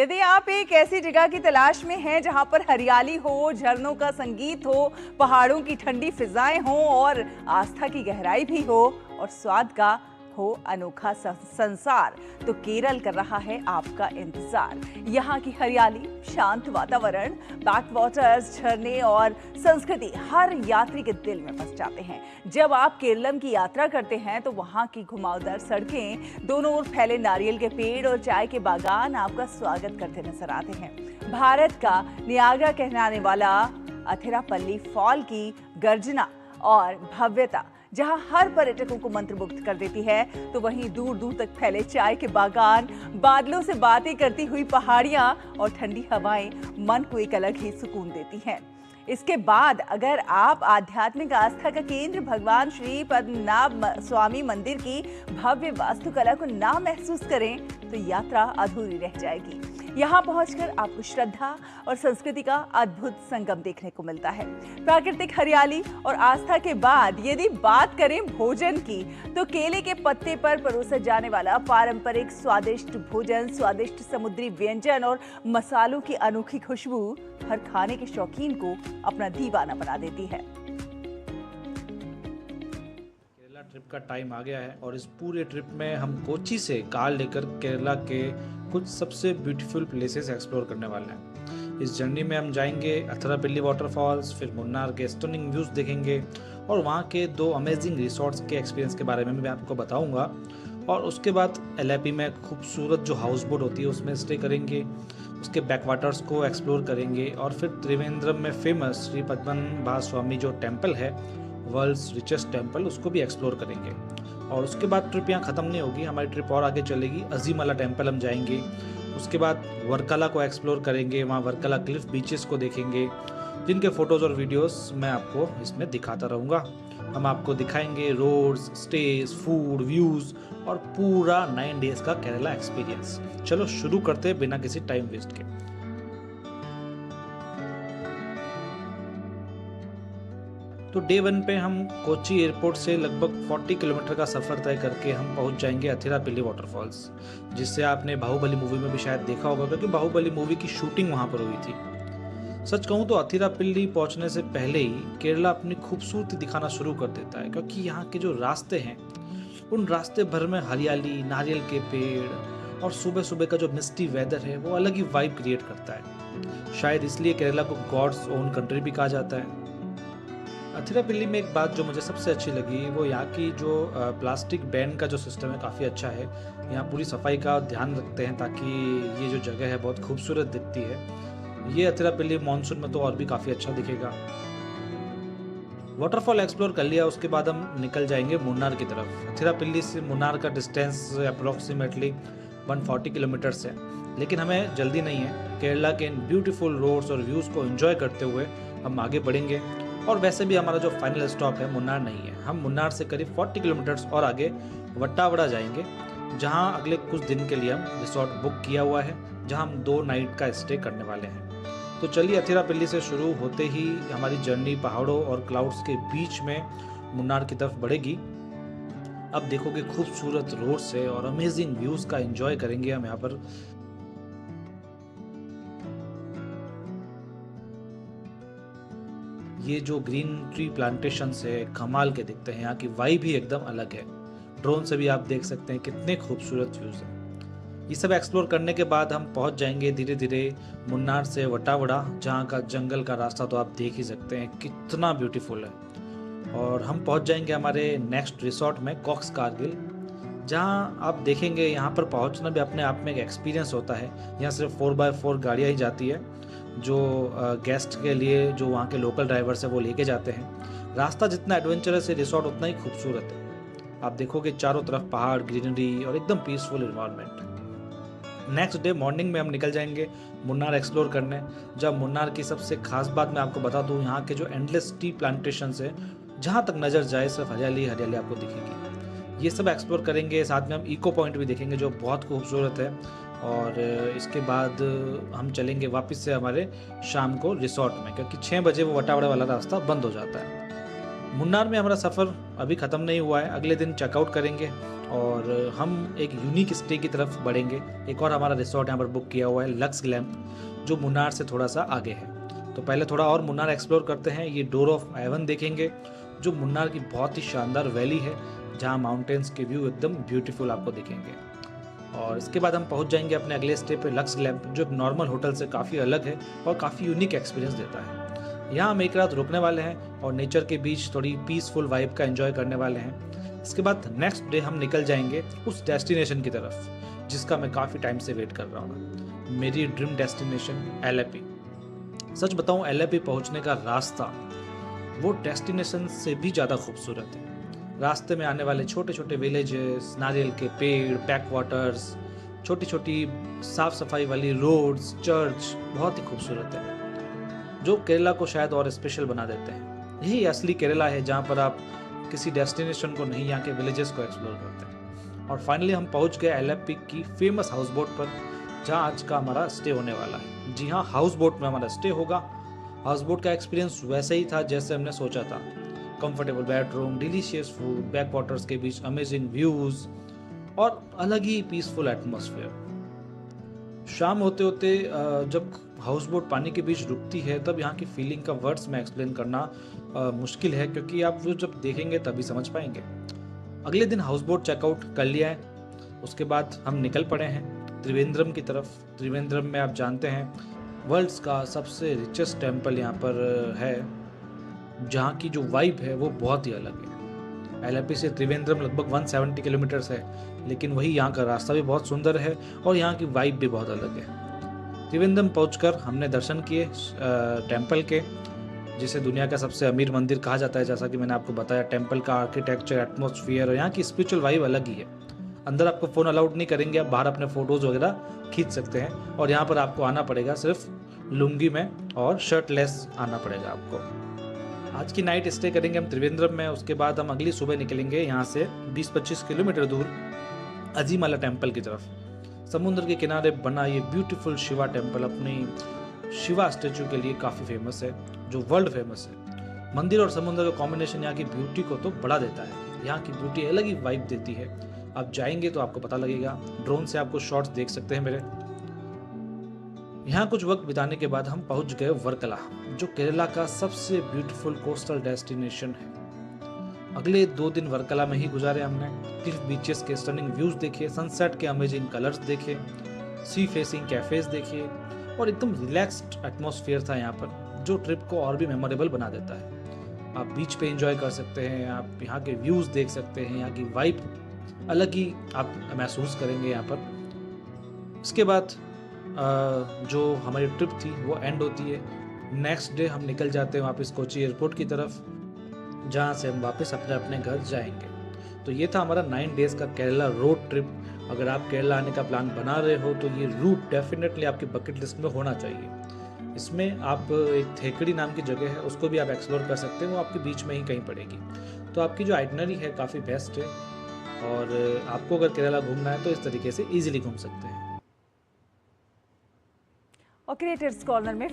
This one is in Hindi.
यदि आप एक ऐसी जगह की तलाश में हैं जहां पर हरियाली हो, झरनों का संगीत हो, पहाड़ों की ठंडी फिजाएं हो और आस्था की गहराई भी हो और स्वाद का हो अनोखा संसार, तो केरल कर रहा है आपका इंतजार। यहाँ की हरियाली, शांत वातावरण, बैकवाटर्स, झरने और संस्कृति हर यात्री के दिल में बस जाते हैं। जब आप केरलम की यात्रा करते हैं तो वहाँ की घुमावदार सड़कें, दोनों ओर फैले नारियल के पेड़ और चाय के बागान आपका स्वागत करते नजर आते हैं। भारत का नियाग्रा कहलाने वाला अथिरापल्ली फॉल की गर्जना और भव्यता जहां हर पर्यटकों को मंत्रमुग्ध कर देती है, तो वहीं दूर दूर तक फैले चाय के बागान, बादलों से बातें करती हुई पहाड़ियां और ठंडी हवाएं मन को एक अलग ही सुकून देती हैं। इसके बाद अगर आप आध्यात्मिक आस्था का केंद्र भगवान श्री पद्मनाभ स्वामी मंदिर की भव्य वास्तुकला को ना महसूस करें तो यात्रा अधूरी रह जाएगी। यहाँ पहुंचकर आपको श्रद्धा और संस्कृति का अद्भुत संगम देखने को मिलता है। प्राकृतिक हरियाली और आस्था के बाद यदि बात करें भोजन की, तो केले के पत्ते पर परोसा जाने वाला पारंपरिक स्वादिष्ट भोजन, स्वादिष्ट समुद्री व्यंजन और मसालों की अनोखी खुशबू हर खाने के शौकीन को अपना दीवाना बना देती है। केरला ट्रिप का टाइम आ गया है और इस पूरे ट्रिप में हम कोची से कार लेकर केरला के कुछ सबसे ब्यूटीफुल प्लेसेस एक्सप्लोर करने वाले हैं। इस जर्नी में हम जाएंगे अथिरापल्ली वाटरफॉल्स, फिर मुन्नार के स्टनिंग व्यूज़ देखेंगे और वहाँ के 2 अमेजिंग रिसोर्ट्स के एक्सपीरियंस के बारे में मैं आपको बताऊंगा। और उसके बाद एलेपी में खूबसूरत जो हाउस बोट होती है उसमें स्टे करेंगे, उसके बैकवाटर्स को एक्सप्लोर करेंगे और फिर त्रिवेंद्रम में फेमस श्री पद्मनाभ स्वामी जो टेम्पल है, वर्ल्ड्स रिचेस्ट टेम्पल, उसको भी एक्सप्लोर करेंगे। और उसके बाद ट्रिप यहाँ ख़त्म नहीं होगी, हमारी ट्रिप और आगे चलेगी। अजीमला टेम्पल हम जाएंगे, उसके बाद वर्कला को एक्सप्लोर करेंगे, वहाँ वर्कला क्लिफ बीचेस को देखेंगे, जिनके फ़ोटोज़ और वीडियोस मैं आपको इसमें दिखाता रहूँगा। हम आपको दिखाएंगे रोड्स, स्टेज, फूड, व्यूज़ और पूरा 9 डेज़ का केरला एक्सपीरियंस। चलो शुरू करते हैं बिना किसी टाइम वेस्ट के। तो डे 1 पे हम कोची एयरपोर्ट से लगभग 40 किलोमीटर का सफ़र तय करके हम पहुंच जाएंगे अथिरापल्ली वाटरफॉल्स, जिससे आपने बाहुबली मूवी में भी शायद देखा होगा, क्योंकि बाहुबली मूवी की शूटिंग वहां पर हुई थी। सच कहूँ तो अथिरापल्ली पहुंचने से पहले ही केरला अपनी खूबसूरती दिखाना शुरू कर देता है, क्योंकि यहाँ के जो रास्ते हैं उन रास्ते भर में हरियाली, नारियल के पेड़ और सुबह सुबह का जो मिस्टी वेदर है वो अलग ही वाइब क्रिएट करता है। शायद इसलिए केरला को गॉड्स ओन कंट्री भी कहा जाता है। अथिरापल्ली में एक बात जो मुझे सबसे अच्छी लगी वो यहाँ की जो प्लास्टिक बैन का जो सिस्टम है काफ़ी अच्छा है। यहाँ पूरी सफाई का ध्यान रखते हैं ताकि ये जो जगह है बहुत खूबसूरत दिखती है। ये अथिरापल्ली मानसून में तो और भी काफ़ी अच्छा दिखेगा। वाटरफॉल एक्सप्लोर कर लिया, उसके बाद हम निकल जाएंगे मुन्नार की तरफ। अथिरापल्ली से मुन्नार का डिस्टेंस अप्रोक्सीमेटली 140 किलोमीटर्स है, लेकिन हमें जल्दी नहीं है। केरला के इन ब्यूटीफुल रोड्स और व्यूज़ को एंजॉय करते हुए हम आगे बढ़ेंगे। और वैसे भी हमारा जो फाइनल स्टॉप है मुन्नार नहीं है, हम मुन्नार से करीब 40 किलोमीटर्स और आगे वट्टावड़ा जाएंगे, जहां अगले कुछ दिन के लिए हम रिसोर्ट बुक किया हुआ है, जहां हम 2 नाइट का स्टे करने वाले हैं। तो चलिए, अथिरापल्ली से शुरू होते ही हमारी जर्नी पहाड़ों और क्लाउड्स के बीच में मुन्नार की तरफ बढ़ेगी। अब देखोगे खूबसूरत रोड से और अमेजिंग व्यूज़ का एंजॉय करेंगे हम यहाँ पर। ये जो ग्रीन ट्री प्लांटेशंस है कमाल के दिखते हैं, यहाँ की वाइब भी एकदम अलग है। ड्रोन से भी आप देख सकते हैं कितने खूबसूरत व्यूज़ हैं। ये सब एक्सप्लोर करने के बाद हम पहुँच जाएंगे धीरे धीरे मुन्नार से वट्टावड़ा, जहाँ का जंगल का रास्ता तो आप देख ही सकते हैं कितना ब्यूटीफुल है। और हम पहुँच जाएंगे हमारे नेक्स्ट रिसोर्ट में कॉक्स कारगिल, जहाँ आप देखेंगे यहाँ पर पहुँचना भी अपने आप में एक एक्सपीरियंस होता है। यहाँ सिर्फ 4x4 गाड़ियाँ ही जाती है, जो गेस्ट के लिए जो वहाँ के लोकल ड्राइवर्स है वो लेके जाते हैं। रास्ता जितना एडवेंचरस है, रिसोर्ट उतना ही खूबसूरत है। आप देखोगे चारों तरफ पहाड़, ग्रीनरी और एकदम peaceful environment. Next day morning में हम निकल जाएंगे मुन्नार एक्सप्लोर करने। जब मुन्नार की सबसे खास बात मैं आपको बता दूँ, यहाँ के जो एंडलेस टी प्लांटेशंस है, जहाँ तक नज़र जाए सिर्फ हरियाली हरियाली आपको दिखेगी। ये सब एक्सप्लोर करेंगे, साथ में हम इको पॉइंट भी देखेंगे जो बहुत खूबसूरत है। और इसके बाद हम चलेंगे वापस से हमारे शाम को रिसोर्ट में, क्योंकि 6 बजे वो वट्टावड़ा वाला रास्ता बंद हो जाता है। मुन्नार में हमारा सफ़र अभी ख़त्म नहीं हुआ है, अगले दिन चेकआउट करेंगे और हम एक यूनिक स्टे की तरफ बढ़ेंगे। एक और हमारा रिसोर्ट यहाँ पर बुक किया हुआ है, लक्स ग्लैम्प, जो मुन्नार से थोड़ा सा आगे है। तो पहले थोड़ा और मुन्नार एक्सप्लोर करते हैं। ये डोर ऑफ एवन देखेंगे, जो मुन्नार की बहुत ही शानदार वैली है, जहाँ माउंटेन्स के व्यू एकदम ब्यूटीफुल आपको दिखेंगे। और इसके बाद हम पहुँच जाएंगे अपने अगले स्टे पे, लक्स ग्लैम्प, जो एक नॉर्मल होटल से काफ़ी अलग है और काफ़ी यूनिक एक्सपीरियंस देता है। यहाँ हम एक रात रुकने वाले हैं और नेचर के बीच थोड़ी पीसफुल वाइब का एंजॉय करने वाले हैं। इसके बाद नेक्स्ट डे हम निकल जाएंगे उस डेस्टिनेशन की तरफ जिसका मैं काफ़ी टाइम से वेट कर रहा हूँ, मेरी ड्रीम डेस्टिनेशन एलेपी। सच बताऊँ, एलेपी पहुँचने का रास्ता वो डेस्टिनेशन से भी ज़्यादा खूबसूरत है। रास्ते में आने वाले छोटे छोटे विलेजेस, नारियल के पेड़, बैक वाटर्स, छोटी छोटी साफ सफाई वाली रोड्स, चर्च बहुत ही खूबसूरत है, जो केरला को शायद और स्पेशल बना देते हैं। यही असली केरला है, जहाँ पर आप किसी डेस्टिनेशन को नहीं, यहाँ के विलेजेस को एक्सप्लोर करते हैं। और फाइनली हम पहुँच गए एलेपी की फेमस हाउस बोट पर, जहाँ आज का हमारा स्टे होने वाला है। जी हाँ, हाउस बोट में हमारा स्टे होगा। हाउस बोट का एक्सपीरियंस वैसे ही था जैसे हमने सोचा था। Comfortable bedroom, delicious food, back waters के बीच अमेजिंग व्यूज और अलग ही पीसफुल एटमॉस्फेयर। शाम होते होते जब हाउस बोट पानी के बीच रुकती है, तब यहाँ की फीलिंग का वर्ड्स में एक्सप्लेन करना मुश्किल है, क्योंकि आप वो जब देखेंगे तभी समझ पाएंगे। अगले दिन हाउस बोट चेकआउट कर लिया है, उसके बाद हम निकल पड़े हैं त्रिवेंद्रम की तरफ। त्रिवेंद्रम में आप जानते हैं वर्ल्ड्स का सबसे रिचेस्ट टेम्पल यहाँ पर है, जहाँ की जो वाइब है वो बहुत ही अलग है। एलेपी से त्रिवेंद्रम लगभग 170 किलोमीटर्स है, लेकिन वही यहाँ का रास्ता भी बहुत सुंदर है और यहाँ की वाइब भी बहुत अलग है। त्रिवेंद्रम पहुंचकर हमने दर्शन किए टेम्पल के, जिसे दुनिया का सबसे अमीर मंदिर कहा जाता है। जैसा कि मैंने आपको बताया, टेम्पल का आर्किटेक्चर, एटमॉस्फेयर और यहाँ की स्पिरिचुअल वाइब अलग ही है। अंदर आपको फ़ोन अलाउड नहीं करेंगे, आप बाहर अपने फ़ोटोज़ वगैरह खींच सकते हैं और यहाँ पर आपको आना पड़ेगा सिर्फ लुंगी में और शर्टलेस आना पड़ेगा आपको। आज की नाइट स्टे करेंगे हम त्रिवेंद्रम में, उसके बाद हम अगली सुबह निकलेंगे यहाँ से 20-25 किलोमीटर दूर अजीमाला टेम्पल की तरफ। समुद्र के किनारे बना ये ब्यूटीफुल शिवा टेम्पल अपनी शिवा स्टेचू के लिए काफ़ी फेमस है, जो वर्ल्ड फेमस है। मंदिर और समुद्र का कॉम्बिनेशन यहाँ की ब्यूटी को तो बढ़ा देता है। यहाँ की ब्यूटी अलग ही वाइब देती है, आप जाएंगे तो आपको पता लगेगा। ड्रोन से आपको शॉट्स देख सकते हैं मेरे। यहाँ कुछ वक्त बिताने के बाद हम पहुँच गए वर्कला, जो केरला का सबसे ब्यूटीफुल कोस्टल डेस्टिनेशन है। अगले 2 दिन वर्कला में ही गुजारे हमने। क्लिफ बीचेस के स्टनिंग व्यूज देखे, सनसेट के अमेजिंग कलर्स देखे, सी फेसिंग कैफेज देखे और एकदम रिलैक्स्ड एटमॉस्फेयर था यहाँ पर, जो ट्रिप को और भी मेमोरेबल बना देता है। आप बीच पे एंजॉय कर सकते हैं, आप यहाँ के व्यूज देख सकते हैं, यहाँ की वाइब अलग ही आप महसूस करेंगे यहाँ पर। इसके बाद जो हमारी ट्रिप थी वो एंड होती है। नेक्स्ट डे हम निकल जाते हैं वापस कोची एयरपोर्ट की तरफ, जहाँ से हम वापस अपने अपने घर जाएंगे। तो ये था हमारा 9 डेज़ का केरला रोड ट्रिप। अगर आप केरला आने का प्लान बना रहे हो तो ये रूट डेफिनेटली आपकी बकेट लिस्ट में होना चाहिए। इसमें आप एक थेकड़ी नाम की जगह है, उसको भी आप एक्सप्लोर कर सकते हो, वो आपके बीच में ही कहीं पड़ेगी। तो आपकी जो आइटनरी है काफ़ी बेस्ट है और आपको अगर केरला घूमना है तो इस तरीके से ईजिली घूम सकते हैं। और क्रिएटर्स कॉर्नर में